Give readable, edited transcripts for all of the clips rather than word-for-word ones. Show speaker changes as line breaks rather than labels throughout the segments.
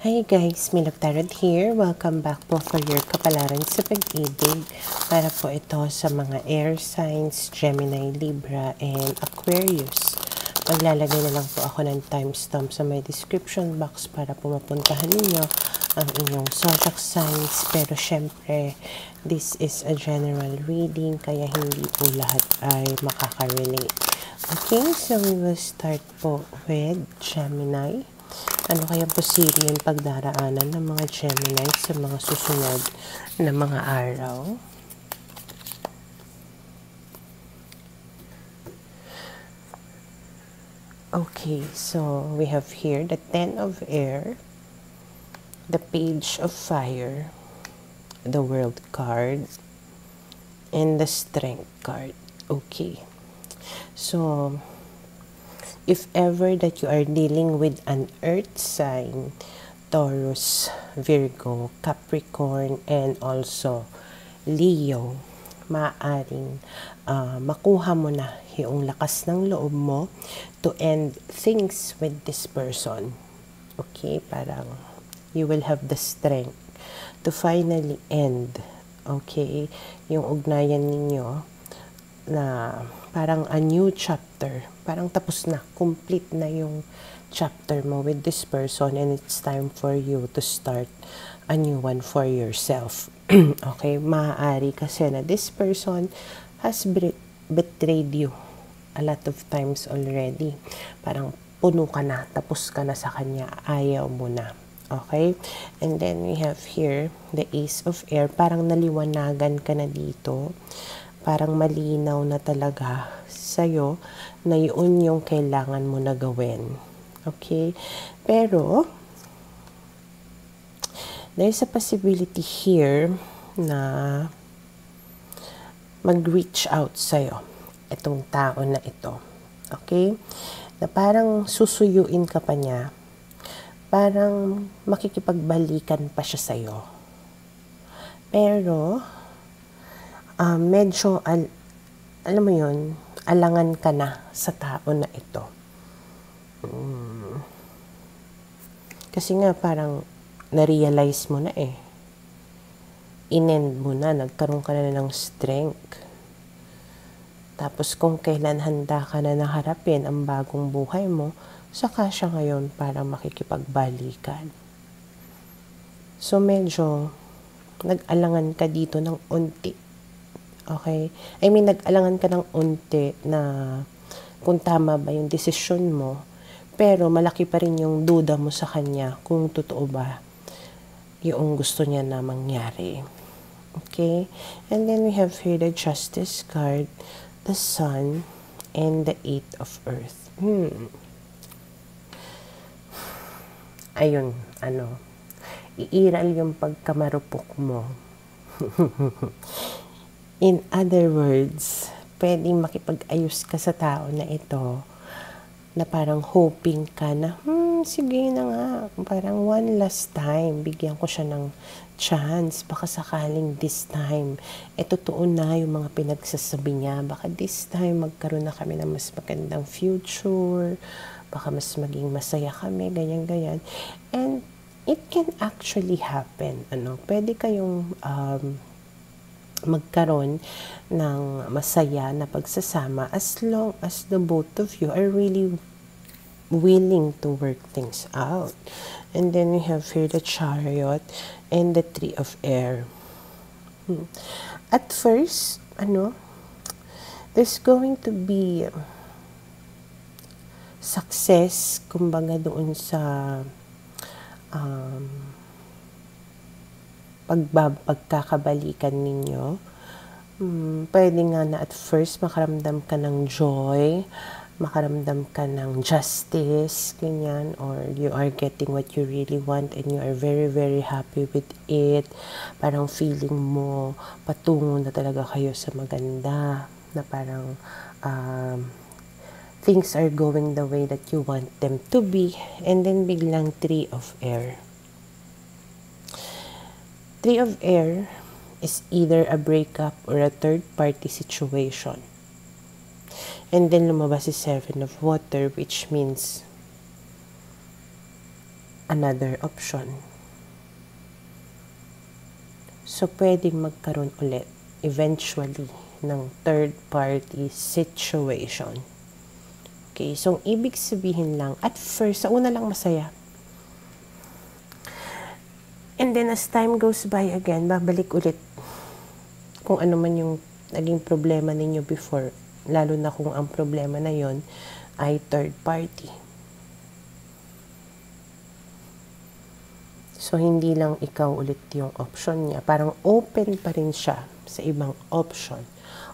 Hi guys, Milok Tarot here. Welcome back po for your kapalaran sa pag-ibig. Para po ito sa mga air signs, Gemini, Libra, and Aquarius. Maglalagay na lang po ako ng timestamp sa my description box para po mapuntahan ninyo ang inyong zodiac signs. Pero syempre, this is a general reading kaya hindi po lahat ay makaka-relate. Okay, so we will start po with Gemini. Ano kaya posible yung pagdaraanan ng mga Gemini sa mga susunod na mga araw? Okay, so we have here the Ten of Air, the Page of Fire, the World card, and the Strength card. Okay, so if ever that you are dealing with an earth sign, Taurus, Virgo, Capricorn, and also Leo, maaaring makuha mo na yung lakas ng loob mo to end things with this person. Okay, parang you will have the strength to finally end, okay, yung ugnayan ninyo na parang a new chapter. Parang tapos na, complete na yung chapter mo with this person and it's time for you to start a new one for yourself. Okay, maaari kasi na this person has betrayed you a lot of times already. Parang puno ka na, tapos ka na sa kanya, ayaw mo na. Okay? And then we have here the Ace of Air. Parang naliwanagan ka na dito. Parang malinaw na talaga sa'yo na yun yung kailangan mo na gawin. Okay? Pero, there's a possibility here na mag-reach out sa'yo itong tao na ito. Okay? Na parang susuyuin ka pa niya. Parang makikipagbalikan pa siya sa'yo. Pero, medyo, alam mo yun, alangan ka na sa tao na ito. Kasi nga parang na-realize mo na inend mo na, nagkaroon ka na ng strength. Tapos kung kailan handa ka na naharapin ang bagong buhay mo, saka siya ngayon parang makikipagbalikan. So medyo nag-alangan ka dito ng unti. Okay? I mean, nag-alangan ka ng unti na kung tama ba yung desisyon mo, pero malaki pa rin yung duda mo sa kanya kung totoo ba yung gusto niya na mangyari. Okay? And then we have here the Justice card, the Sun, and the Eight of Earth. Ayun, iiral yung pagkamarupok mo. In other words, pwedeng makipag-ayos ka sa tao na ito na parang hoping ka na, sige na nga, parang one last time, bigyan ko siya ng chance, baka sakaling this time, totoo na yung mga pinagsasabi niya, baka this time magkaroon na kami ng mas magandang future, baka mas maging masaya kami, ganyan-ganyan. And it can actually happen. Pwede kayong magkaroon ng masaya na pagsasama as long as the both of you are really willing to work things out. And then we have here the Chariot and the Three of Air. At first, there's going to be success, kumbaga doon sa pagkakabalikan ninyo. Pwede nga na at first makaramdam ka ng joy, makaramdam ka ng justice, ganyan, or you are getting what you really want and you are very, very happy with it. Parang feeling mo, patungo na talaga kayo sa maganda, na parang things are going the way that you want them to be. And then biglang Three of Air. Three of Air is either a breakup or a third-party situation. And then lumabas si Seven of Water, which means another option. So, pwedeng magkaroon ulit, eventually, ng third-party situation. Okay, so, ibig sabihin lang, at first, sa una lang masaya. And then, as time goes by again, babalik ulit kung ano man yung naging problema ninyo before, lalo na kung ang problema na yon ay third party. So, hindi lang ikaw ulit yung option niya. Parang open pa rin siya sa ibang option.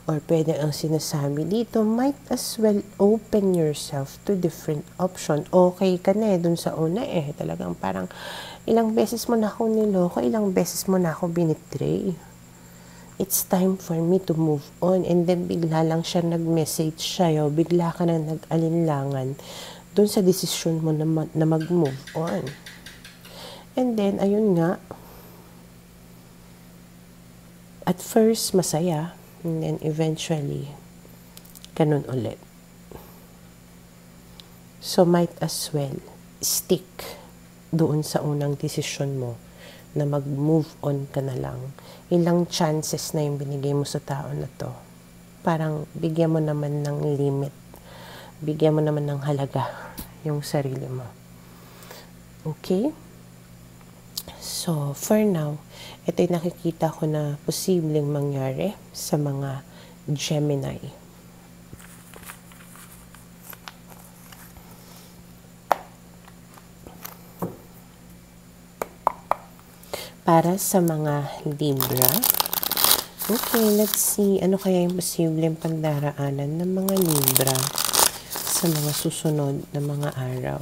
Or pwede ang sinasabi dito, might as well open yourself to different option. Okay ka na dun sa una Talagang parang ilang beses mo na ako niloko, ilang beses mo na ako binitray. It's time for me to move on. And then bigla lang siya nag-message sa'yo, bigla ka na nag-alinlangan dun sa desisyon mo na mag-move on. And then, ayun nga, at first, masaya. And then, eventually, ganun ulit. So, might as well stick doon sa unang desisyon mo na mag-move on ka na lang. Ilang chances na yung binigay mo sa tao na to. Parang, bigyan mo naman ng limit. Bigyan mo naman ng halaga yung sarili mo. Okay? So, for now, ito'y nakikita ko na posibleng mangyari sa mga Gemini. Para sa mga Libra, okay, let's see, ano kaya yung posibleng pagdaraanan ng mga Libra sa mga susunod na mga araw.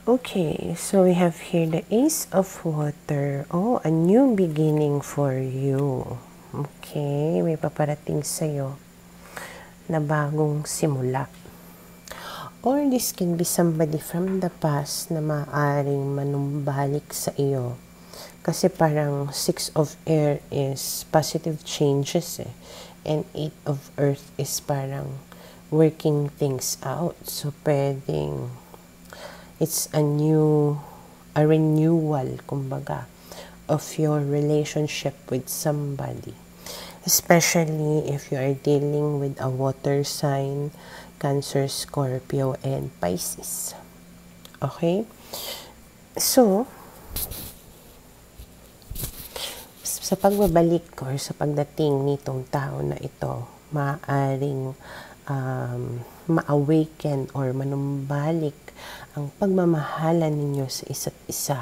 Okay, so we have here the Ace of Water. Oh, a new beginning for you. Okay, may paparating sa'yo na bagong simula. Or this can be somebody from the past na maaaring manumbalik sa iyo. Kasi parang 6 of Air is positive changes and 8 of Earth is parang working things out. So, pwedeng it's a renewal, kumbaga, of your relationship with somebody. Especially if you are dealing with a water sign, Cancer, Scorpio, and Pisces. Okay? So, sa pagbabalik or sa pagdating nitong tao na ito, maaaring ma-awaken or manumbalik ang pagmamahalan ninyo sa isa't isa.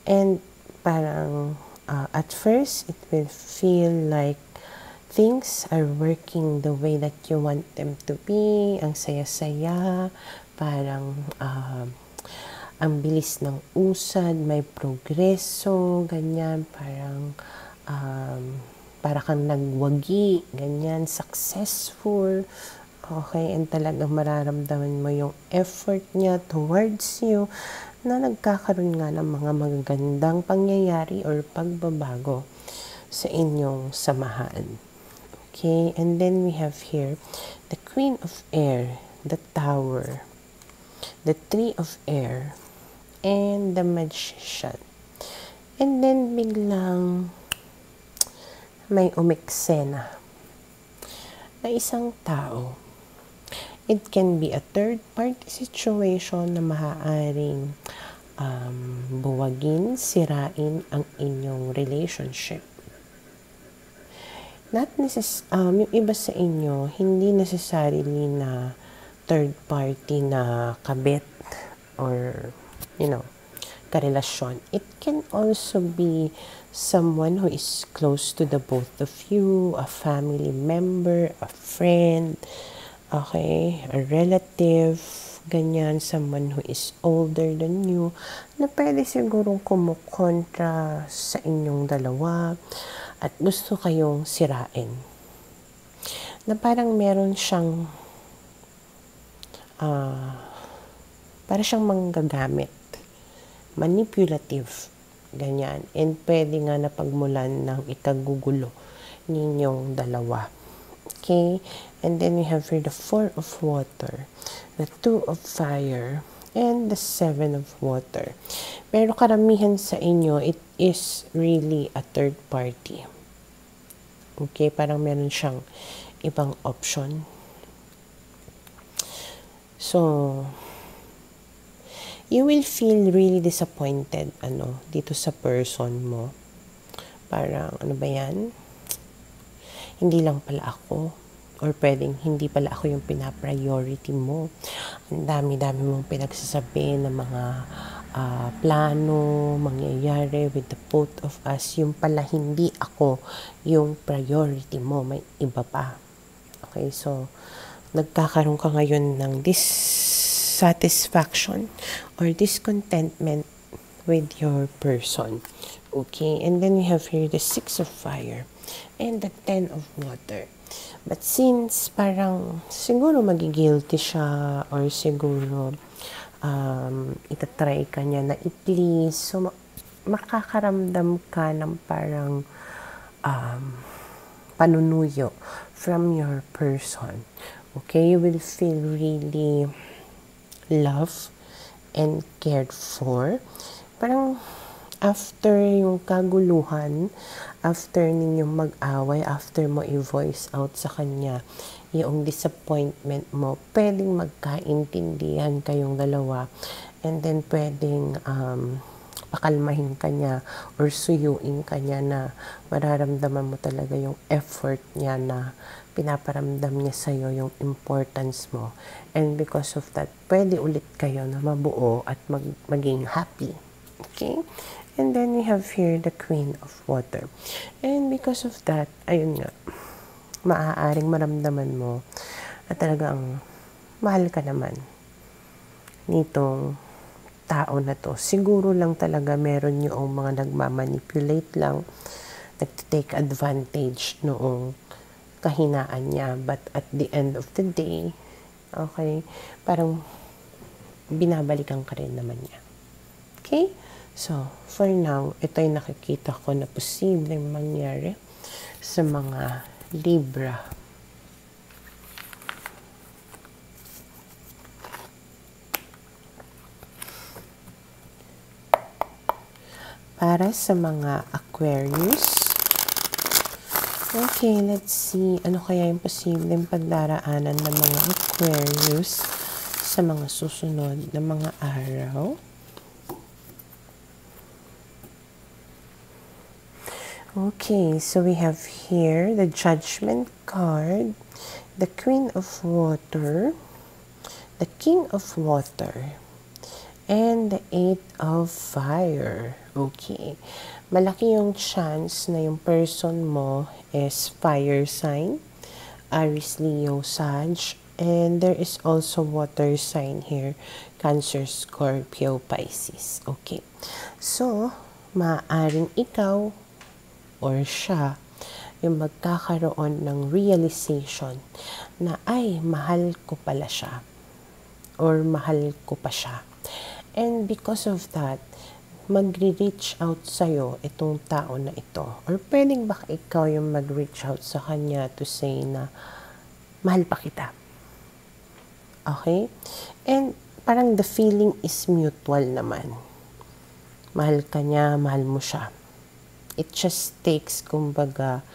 And parang at first, it will feel like things are working the way that you want them to be. Ang saya-saya, parang ang bilis ng usad, may progreso, ganyan, parang para kang nagwagi, ganyan, successful. Okay, and talagang mararamdaman mo yung effort niya towards you na nagkakaroon nga ng mga magagandang pangyayari or pagbabago sa inyong samahan. Okay, and then we have here the Queen of Air, the Tower, the Three of Air, and the Magician. And then biglang may umeksena na isang tao. It can be a third-party situation na maaaring buwagin, sirain ang inyong relationship. Yung iba sa inyo, hindi necessarily na third-party na kabit or, karelasyon. It can also be someone who is close to the both of you, a family member, a friend, okay, a relative, ganyan, someone who is older than you, na pwede sigurong kumukontra sa inyong dalawa at gusto kayong sirain. Na parang meron siyang, para siyang manggagamit, manipulative, ganyan, and pwede nga na pagmulan ng ikagugulo ninyong dalawa. Okay, and then we have here the Four of Water. the Two of Fire, and the Seven of Water. Pero karamihan sa inyo, it is really a third party. Okay, parang meron siyang ibang option. So, you will feel really disappointed dito sa person mo. Parang, ano ba yan? Hindi lang pala ako. Or pwedeng hindi pala ako yung pinapriority mo. Ang dami-dami mong pinagsasabi ng mga plano, mangyayari with the both of us. Yung pala hindi ako yung priority mo. May iba pa. Okay, so nagkakaroon ka ngayon ng dissatisfaction or discontentment with your person. Okay, and then we have here the Six of Fire and the Ten of Water. But since parang siguro magigilty siya or siguro itatry ka niya na i-please, so makakaramdam ka ng parang panunuyo from your person. Okay, you will feel really loved and cared for. Parang after yung kaguluhan, after ninyong mag-away, after mo i-voice out sa kanya yung disappointment mo, pwedeng magkaintindihan kayong dalawa, and then pwedeng pakalmahin ka niya or suyuin ka niya na mararamdaman mo talaga yung effort niya na pinaparamdam niya sa'yo yung importance mo. And because of that, pwede ulit kayo na mabuo at maging happy. Okay? And then we have here the Queen of Water. And because of that, ayun nga, maaaring maramdaman mo na talagang mahal ka naman nitong tao na to. Siguro lang talaga meron yung mga nagmamanipulate lang, nagtitake advantage noong kahinaan niya. But at the end of the day, okay, parang binabalikan ka rin naman niya. Okay? So, for now, ito yung nakikita ko na posibleng mangyari sa mga Libra. Para sa mga Aquarius, okay, let's see, ano kaya yung posibleng pagdaraanan ng mga Aquarius sa mga susunod na mga araw. Okay, so we have here the Judgment card, the Queen of Water, the King of Water, and the Eight of Fire. Okay, malaki yung chance na yung person mo is fire sign, Aries, Leo, Sag, and there is also water sign here, Cancer, Scorpio, Pisces. Okay, so maaaring ikaw or siya yung magkakaroon ng realization na ay, mahal ko pala siya or mahal ko pa siya. And because of that, magre-reach out sa'yo itong tao na ito. Or pwedeng baka ikaw yung mag-reach out sa kanya to say na mahal pa kita. Okay? And parang the feeling is mutual naman. Mahal ka niya, mahal mo siya. It just takes, kumbaga,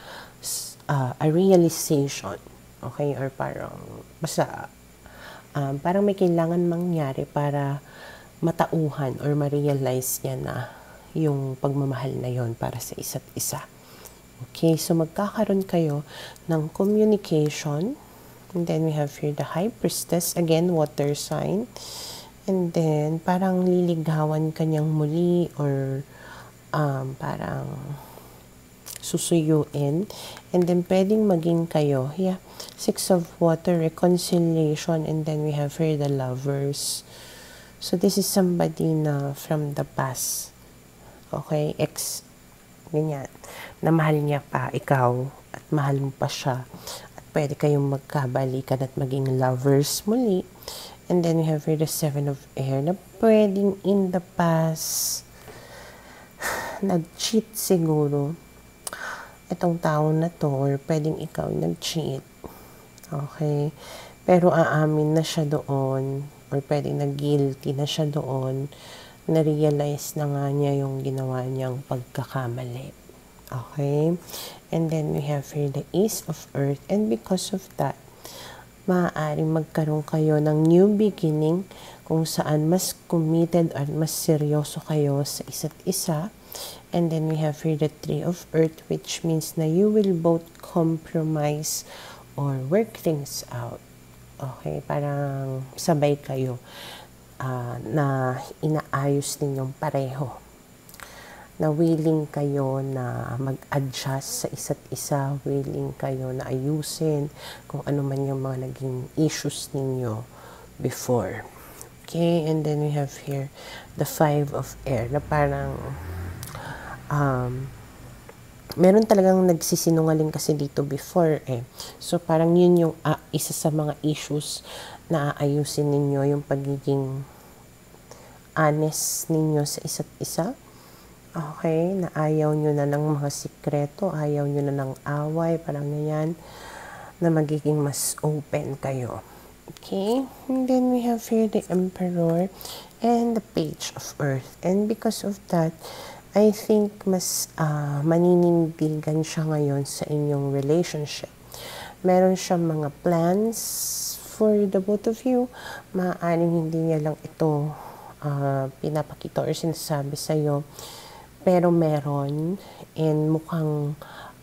a realization. Okay? Or parang, basta, parang may kailangan mangyari para matauhan or ma-realize niya na yung pagmamahal na yon para sa isa't isa. Okay? So, magkakaroon kayo ng communication. And then, we have here the High Priestess. Again, water sign. And then, parang liligawan kanyang muli or parang susuyuin. And then, pwedeng maging kayo. Yeah. Six of Water, reconciliation. And then, we have here the Lovers. So, this is somebody na from the past. Okay? Ganyan. Na mahal niya pa ikaw at mahal mo pa siya. At pwede kayong magkabalikan at maging lovers muli. And then, we have here the Seven of Air na pwedeng in the past nag-cheat siguro itong tao na to or pwedeng ikaw nag-cheat. Okay? pero aamin na siya doon, or pwede na guilty na siya doon, na-realize na nga niya yung ginawa niyang pagkakamali. Okay? And then we have here the Ace of Earth, and because of that, maaaring magkaroon kayo ng new beginning kung saan mas committed at mas seryoso kayo sa isa't isa. And then we have here the Three of Earth, which means na you will both compromise or work things out. Okay, parang sabay kayo na inaayos ninyong pareho. Na willing kayo na mag-adjust sa isa't isa, willing kayo na ayusin kung ano man yung mga naging issues ninyo before. Okay, and then we have here the Five of Air, na parang meron talagang nagsisinungaling kasi dito before eh. So parang yun yung isa sa mga issues na aayusin ninyo, yung pagiging honest ninyo sa isa't isa. Okay, na ayaw nyo na ng mga sikreto, ayaw nyo na ng away, parang ganyan, na magiging mas open kayo. Okay, and then we have here the Emperor and the Page of Earth. And because of that, I think mas maninindigan siya ngayon sa inyong relationship. Meron siyang mga plans for the both of you. Maaaring hindi niya lang ito pinapakita or sinasabi sa'yo. Pero meron, and mukhang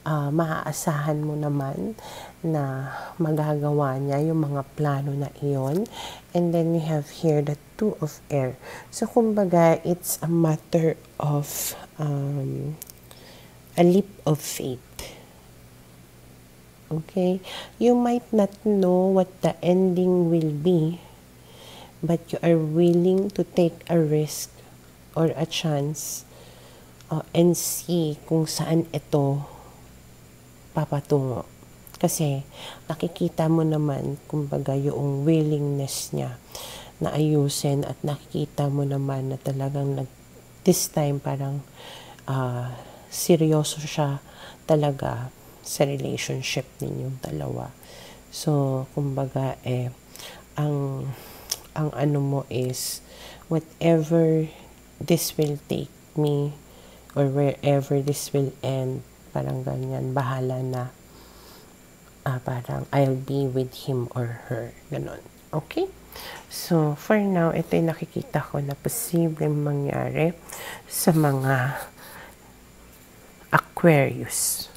maaasahan mo naman na magagawa niya yung mga plano na iyon. And then we have here the Two of Air. So kumbaga, it's a matter of a leap of faith. Okay? You might not know what the ending will be, but you are willing to take a risk or a chance and see kung saan ito papatungo. Kasi nakikita mo naman, kumbaga, yung willingness niya na ayusin, at nakikita mo naman na talagang this time parang seryoso siya talaga sa relationship ninyong dalawa. So, kumbaga, ang ano mo is, whatever this will take me, or wherever this will end, parang ganyan, bahala na. Parang I'll be with him or her. Ganon. Okay? So, for now, ito yung nakikita ko na posibleng mangyari sa mga Aquarius.